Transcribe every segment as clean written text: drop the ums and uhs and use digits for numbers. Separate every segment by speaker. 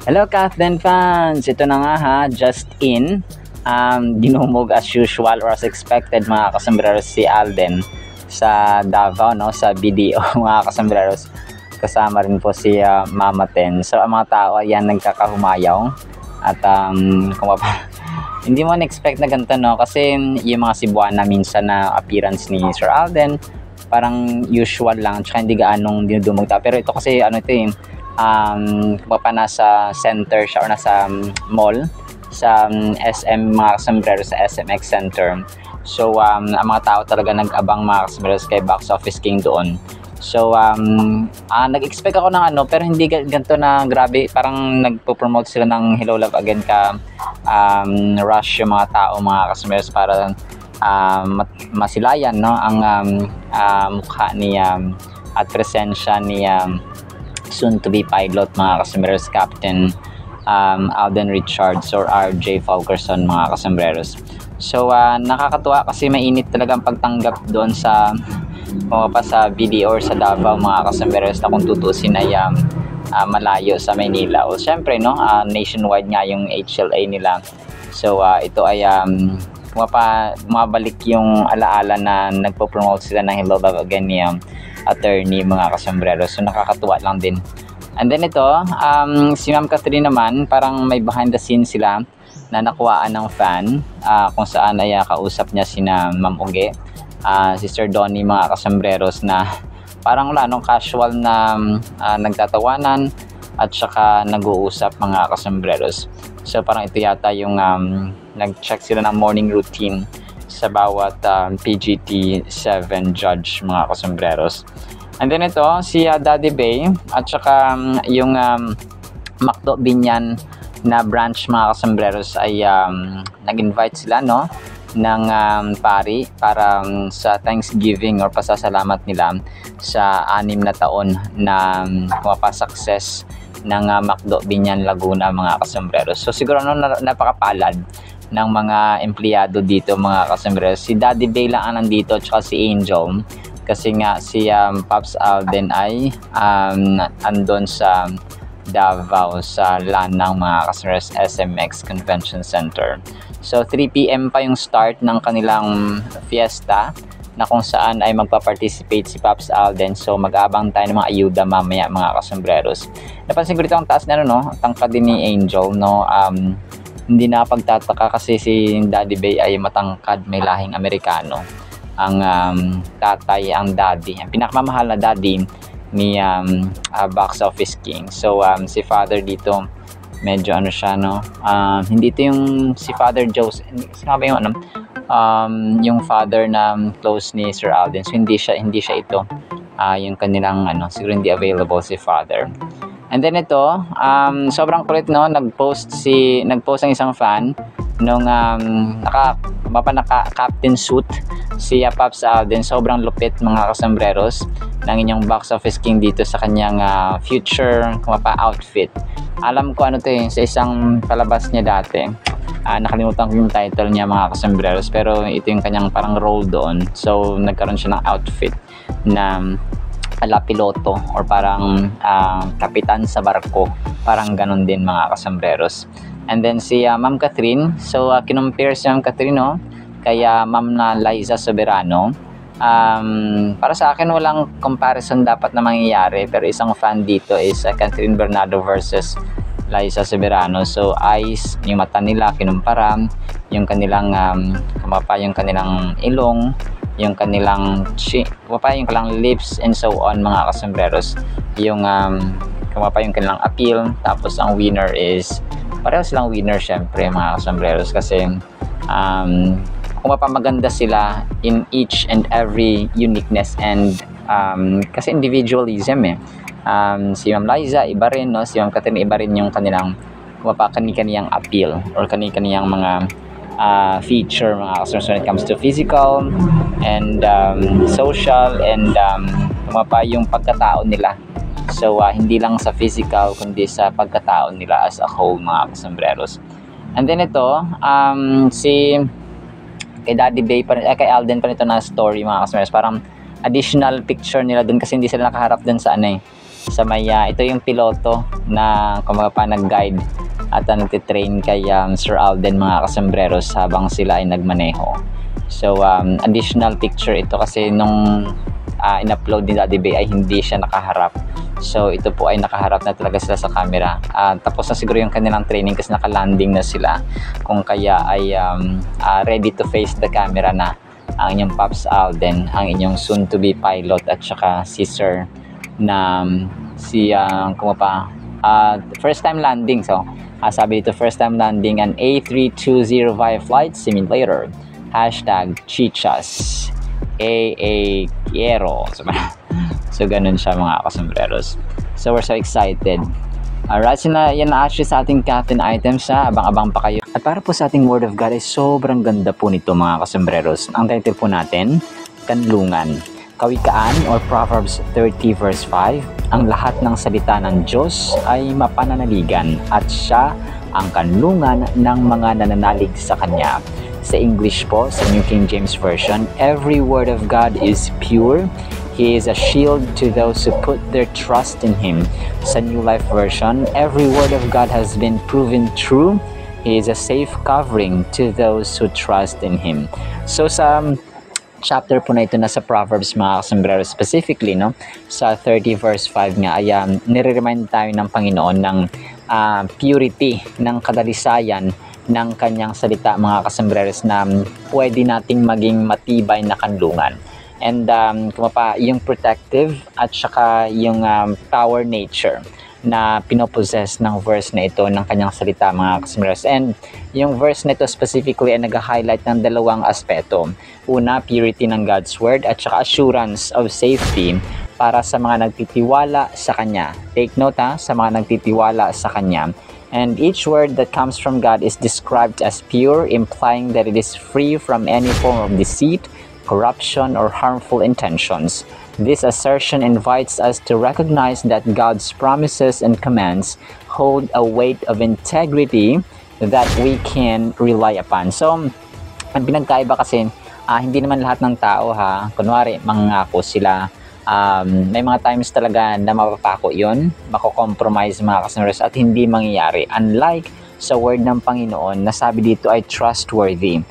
Speaker 1: Hello Kathleen fans! Ito na nga ha, just in. Dinumog as usual or as expected mga kasambreros si Alden sa Davao, no? Sa BDO mga kasambreros. Kasama rin po si Mama Ten. So ang mga tao ayan nagkakahumayaw. At hindi mo na-expect na ganito, no? Kasi yung mga Cebuana minsan na appearance ni Sir Alden parang usual lang, tsaka hindi gaanong dinudumog. Pero ito kasi ano ito eh, nasa center siya or nasa mall sa SM mga kasambreros, sa SMX Center. So ang mga tao talaga nag-abang mga kasambreros kay Box Office King doon. So nag-expect ako ng ano, pero hindi ganito na grabe. Parang nagpo-promote sila ng Hello Love Again ka rush yung mga tao mga kasambreros para masilayan, no, ang mukha ni at presensya ni soon to be pilot mga kasambreros, Captain Alden Richards or RJ Fulkerson mga kasambreros. So nakakatuwa kasi mainit talaga ang pagtanggap doon sa sa BDO or sa Davao mga kasambreros, na kung tutusin ay malayo sa Maynila. O syempre, no, nationwide nga yung HLA nila. So ito ay bumabalik yung alaala na nagpo-promote sila ng Hello Love Again ni attorney mga kasambreros. So nakakatuwa lang din. And then ito, si Ma'am Catherine naman, parang may behind the scenes sila na nakuhaan ng fan, kung saan ay kausap niya sina Ma'am Uge, Sister Donnie mga kasambreros, na parang wala nung casual na nagtatawanan at saka nag-uusap mga kasambreros. So parang ito yata yung nag-check sila ng morning routine sa bawat PGT 7 judge mga kasambreros. And then ito si Daddy Bay at saka yung Macdo Binyan na branch mga kasambreros ay nag-invite sila, no, ng pari para sa Thanksgiving or pasasalamat nila sa 6 na taon na success ng Macdo Binyan Laguna mga kasambreros. So siguro napakapalad ng mga empleyado dito mga kasambreros. Si Daddy Bay lang ang nandito at saka si Angel, kasi nga si Pops Alden ay andon sa Davao sa LAN ng mga kasambreros, SMX Convention Center. So 3 PM pa yung start ng kanilang fiesta, na kung saan ay magpa-participate si Pops Alden. So mag-abang tayo ng mga ayuda mamaya mga kasambreros. Napansin ko dito ang taas na no, tangkad din ni Angel, no. Hindi na pagtataka kasi si Daddy Bay ay matangkad, may lahing Amerikano. Ang tatay, ang daddy, ang pinakamamahal na daddy ni Box Office King. So si Father dito medyo ano siya, no, hindi ito yung si Father Joseph, sinabi yung ano, yung father na close ni Sir Alden. So hindi siya ito, yung kanilang ano, siguro hindi available si Father. And then ito, sobrang kulit, no, nag-post ang isang fan nung naka captain suit si Pops Alden. Sobrang lupit mga kasambreros ng inyong Box Office King dito sa kanyang future outfit. Alam ko ano to eh, sa isang palabas niya dati. Nakalimutan ko yung title niya mga kasambreros, pero ito yung kanyang parang role doon. So nagkaroon siya ng outfit na ala piloto or parang kapitan sa barko, parang ganun din mga kasambreros. And then si Ma'am Catherine, so kinumpare si Ma'am Catherine, no, kay Ma'am na Liza Soberano. Para sa akin walang comparison dapat na mangyayari, pero isang fan dito is Catherine Bernardo versus Liza Soberano. So eyes, yung mata nila kinumpara, yung kanilang yung kanilang ilong, yung kanilang yung kanilang lips and so on mga kasambreros, yung yung kanilang appeal. Tapos ang winner is pareho silang winner syempre mga kasambreros, kasi maganda sila in each and every uniqueness and kasi individualism eh. Si Ma'am Liza iba rin, no, si Ma'am Catherine iba rin yung kanilang kani-kaniyang appeal or kani-kaniyang mga feature mga kasambreros when it comes to physical and social and yung pagkatao nila. So hindi lang sa physical kundi sa pagkatao nila as a whole mga kasambreros. And then ito si kay Daddy Bay pa rin, kay Alden pa rin ito na story mga kasambreros. Parang additional picture nila dun kasi hindi sila nakaharap dun sa ano eh, sa ito yung piloto na kumbaga pa nag-guide at nagtitrain kay Sir Alden mga kasambreros habang sila ay nagmaneho. So additional picture ito kasi nung in-upload ni Daddy Bay ay hindi siya nakaharap. So ito po ay nakaharap na talaga sila sa camera. Tapos na siguro yung kanilang training kasi naka-landing na sila. Kung kaya ay ready to face the camera na ang inyong Pops Alden, ang inyong soon to be pilot at saka si Sir na si first time landing. So sabi dito first time landing an A3205 flight simulator. #Chichas Quiero. So ganun siya mga kasambreros. So we're so excited. Alright, so yan na actually sa ating captain items ha. Abang-abang pa kayo. At para po sa ating word of God ay sobrang ganda po nito mga kasambreros. Ang title po natin, Kanlungan. Kawikaan or Proverbs 30 verse 5, ang lahat ng salita ng Diyos ay mapananaligan at siya ang kanlungan ng mga nananalig sa Kanya. Sa English po, sa New King James Version, every word of God is pure. He is a shield to those who put their trust in Him. Sa New Life Version, every word of God has been proven true. He is a safe covering to those who trust in Him. So sa chapter po na ito na sa Proverbs mga kasambreros specifically, no, sa 30 verse 5 nga ay nire-remind tayo ng Panginoon ng purity, ng kadalisayan ng kanyang salita mga kasambreros na pwede nating maging matibay na kanlungan. And yung protective at saka yung power nature na pinopossess ng verse na ito ng kanyang salita mga kasambreros. And yung verse na ito specifically ay nag-highlight ng dalawang aspeto. Una, purity ng God's word at saka assurance of safety para sa mga nagtitiwala sa Kanya. Take note sa mga nagtitiwala sa Kanya. And each word that comes from God is described as pure, implying that it is free from any form of deceit, corruption, or harmful intentions. This assertion invites us to recognize that God's promises and commands hold a weight of integrity that we can rely upon. So, ang pinagkaiba kasi, hindi naman lahat ng tao kunwari, mangako sila. May mga times talaga na mapapako yun, mako-compromise mga kasambreros at hindi mangyayari. Unlike sa word ng Panginoon na sabi dito ay trustworthy.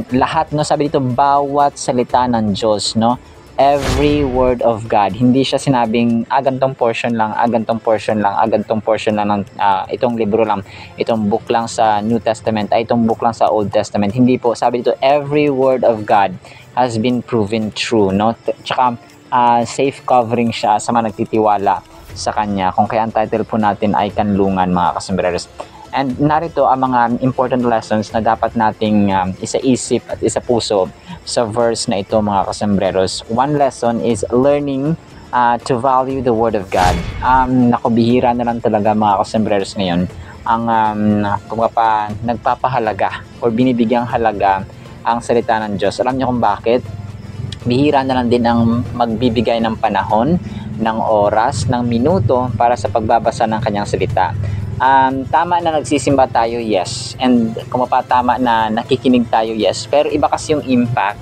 Speaker 1: Lahat, no, sabi dito, bawat salita ng Diyos, no, every word of God, hindi siya sinabing gantong portion lang, gantong portion lang, gantong portion lang ng itong libro lang, itong book lang sa New Testament, itong book lang sa Old Testament. Hindi po, sabi dito, every word of God has been proven true, no? Tsaka safe covering siya sa mga nagtitiwala sa Kanya. Kung kaya ang title po natin ay Kanlungan mga kasambreros. And narito ang mga important lessons na dapat nating isa-isip at isa-puso sa verse na ito mga kasambreros. One lesson is learning to value the Word of God. Nakabihira na lang talaga mga kasambreros ngayon ang nagpapahalaga o binibigyang halaga ang salita ng Diyos. Alam niyo kung bakit? Bihira na lang din ang magbibigay ng panahon, ng oras, ng minuto para sa pagbabasa ng kanyang salita. Tama na nagsisimba tayo, yes. And tama na nakikinig tayo, yes. Pero iba kasi yung impact.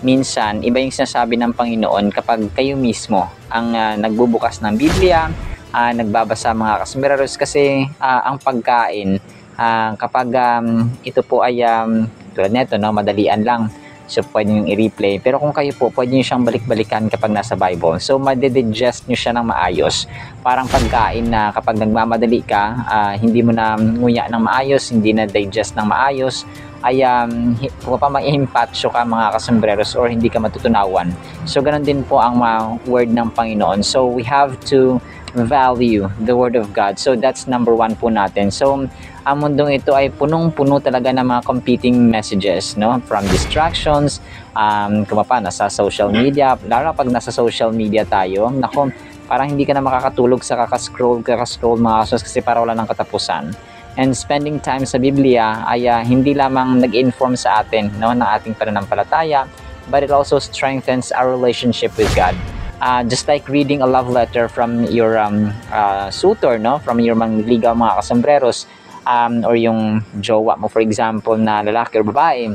Speaker 1: Minsan, iba yung sinasabi ng Panginoon kapag kayo mismo ang nagbubukas ng Biblia, nagbabasa mga kasambreros kasi ang pagkain, kapag ito po ay tulad nito, no, madalian lang. So, pwede nyo i-replay. Pero kung kayo po, pwede nyo siyang balik-balikan kapag nasa Bible. So, madidigest nyo siya ng maayos. Parang pagkain na kapag nagmamadali ka, hindi mo na nguya ng maayos, hindi na digest ng maayos, ay mag-iimpatcho ka mga kasambreros or hindi ka matutunawan. So, ganun din po ang word ng Panginoon. So, we have to value the Word of God. So, that's number one po natin. So, ang mundong ito ay punong-puno talaga ng mga competing messages, no? From distractions, nasa social media, lalo pag nasa social media tayo, nako, parang hindi ka na makakatulog sa kakascroll mga kasos kasi para wala ng katapusan. And spending time sa Biblia ay hindi lamang nag-inform sa atin, no, ng ating pananampalataya, but it also strengthens our relationship with God. Just like reading a love letter from your suitor, no, from your mangligaw mga kasambreros, or yung jowa mo for example na lalaki or babae.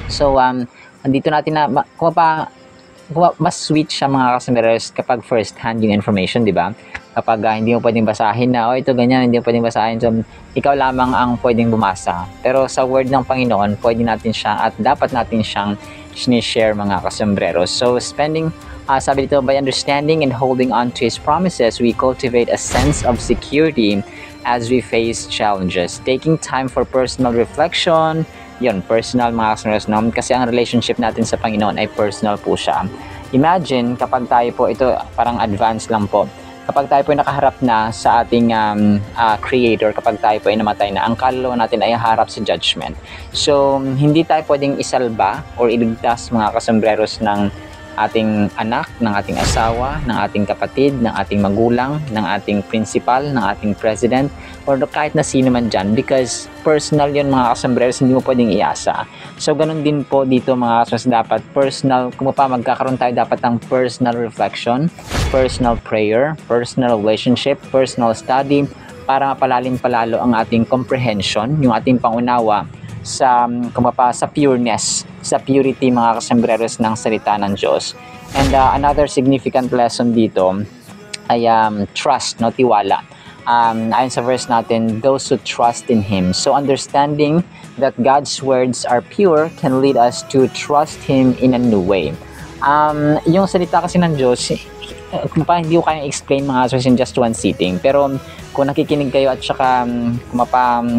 Speaker 1: So andito natin na mas sweet siya mga kasombrero kapag first hand yung information, di ba? Kapag hindi mo pwedeng basahin na, oh ito ganyan, hindi mo pwedeng basahin. So, ikaw lamang ang pwedeng bumasa. Pero sa word ng Panginoon, pwede natin siya at dapat natin siyang sinishare mga kasombrero. So, sabi dito, by understanding and holding on to His promises, we cultivate a sense of security as we face challenges. Taking time for personal reflection, yun, personal mga kasombrero, no? Kasi ang relationship natin sa Panginoon ay personal po siya. Imagine, kapag tayo po, ito parang advanced lang po, kapag tayo po ay nakaharap na sa ating Creator, kapag tayo po ay namatay na, ang kaluluwa natin ay harap sa judgment. So, hindi tayo pwedeng isalba or iligtas mga kasombrero ng ating anak, ng ating asawa, ng ating kapatid, ng ating magulang, ng ating principal, ng ating president, or kahit na sino man dyan, because personal yun mga kasombrero, hindi mo pwedeng iasa. So, ganun din po dito mga kasombrero, dapat personal, kung pa magkakaroon tayo dapat ng personal reflection, personal prayer, personal relationship, personal study, para mapalalim palalo ang ating comprehension, yung ating pangunawa sa pureness, sa purity mga kasombrero ng salita ng Diyos. And another significant lesson dito ay trust, no, tiwala. Ayon sa verse natin, those who trust in Him. So understanding that God's words are pure can lead us to trust Him in a new way. Yung salita kasi ng Diyos, hindi ko kayang explain mga kasombrero in just one sitting. Pero kung nakikinig kayo at saka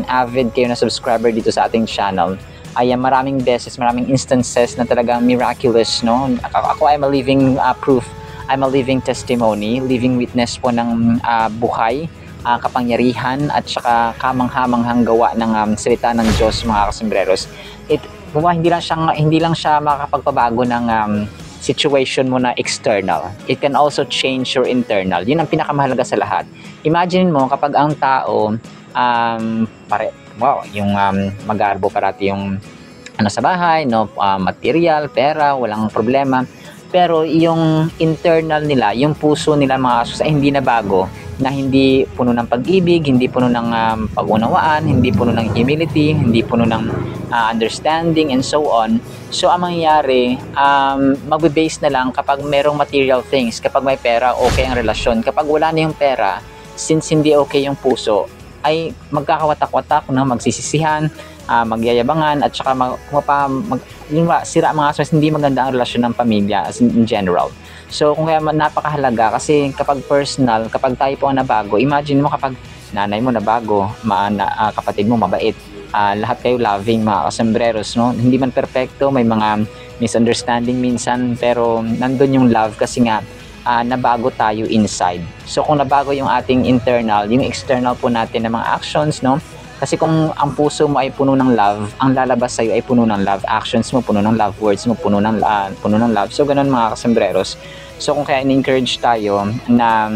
Speaker 1: avid kayo na subscriber dito sa ating channel, ay maraming beses, maraming instances na talagang miraculous, no? Ako I'm a living proof, I'm a living testimony, living witness po ng buhay, kapangyarihan at saka kamanghamanghang gawa ng salita ng Diyos mga kasombrero. Hindi lang siya makakapagpabago ng situation mo na external. It can also change your internal. Yun ang pinakamahalaga sa lahat. Imagine mo kapag ang tao yung magarbo parati yung sa bahay, no, material, pera, walang problema. Pero yung internal nila, yung puso nila mga ay hindi na bago, na hindi puno ng pag-ibig, hindi puno ng pag-unawaan, hindi puno ng humility, hindi puno ng understanding and so on. So ang mangyayari, magbe-base na lang kapag merong material things, kapag may pera, okay ang relasyon. Kapag wala na yung pera, since hindi okay yung puso, ay magkakawatak-watak, no? Magsisisihan, magyayabangan, at saka sira mga aspects, hindi maganda ang relasyon ng pamilya as in general. So kung kaya napakahalaga, kasi kapag personal, kapag tayo po ang nabago, imagine mo kapag nanay mo nabago, kapatid mo mabait, lahat kayo loving mga kasombrero, no? Hindi man perfecto, may mga misunderstanding minsan, pero nandun yung love kasi nga nabago tayo inside. So kung nabago yung ating internal, yung external po natin ng mga actions, no? Kasi kung ang puso mo ay puno ng love, ang lalabas sa'yo ay puno ng love, actions mo puno ng love, words mo puno ng love. So ganun mga kasembreros. So kung kaya in-encourage tayo na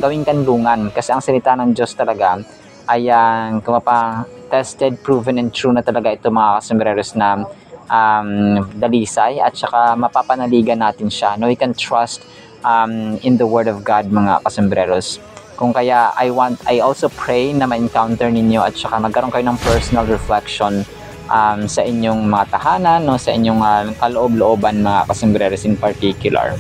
Speaker 1: gawing kanlungan, kasi ang salita ng Diyos talaga ay tested, proven, and true na talaga ito mga kasembreros na dalisay, at saka mapapanaligan natin siya. No, we can trust in the Word of God mga kasembreros. Kung kaya I also pray na ma-encounter ninyo at saka magkaroon kayo ng personal reflection sa inyong mga tahanan, no, sa inyong kaloob-looban mga kasembreros in particular.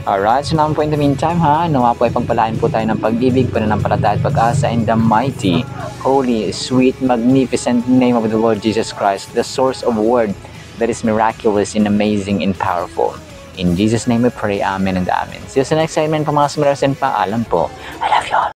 Speaker 1: Alright, so naman po in the meantime nawa po ay pagpalain po tayo ng pag-ibig, pananampalataya at pag-asa in the mighty, holy, sweet, magnificent name of the Lord Jesus Christ, the source of word that is miraculous and amazing and powerful. In Jesus' name we pray, amen and amen. See you sa next segment po mga kasembreros, and paalam po. I love you all.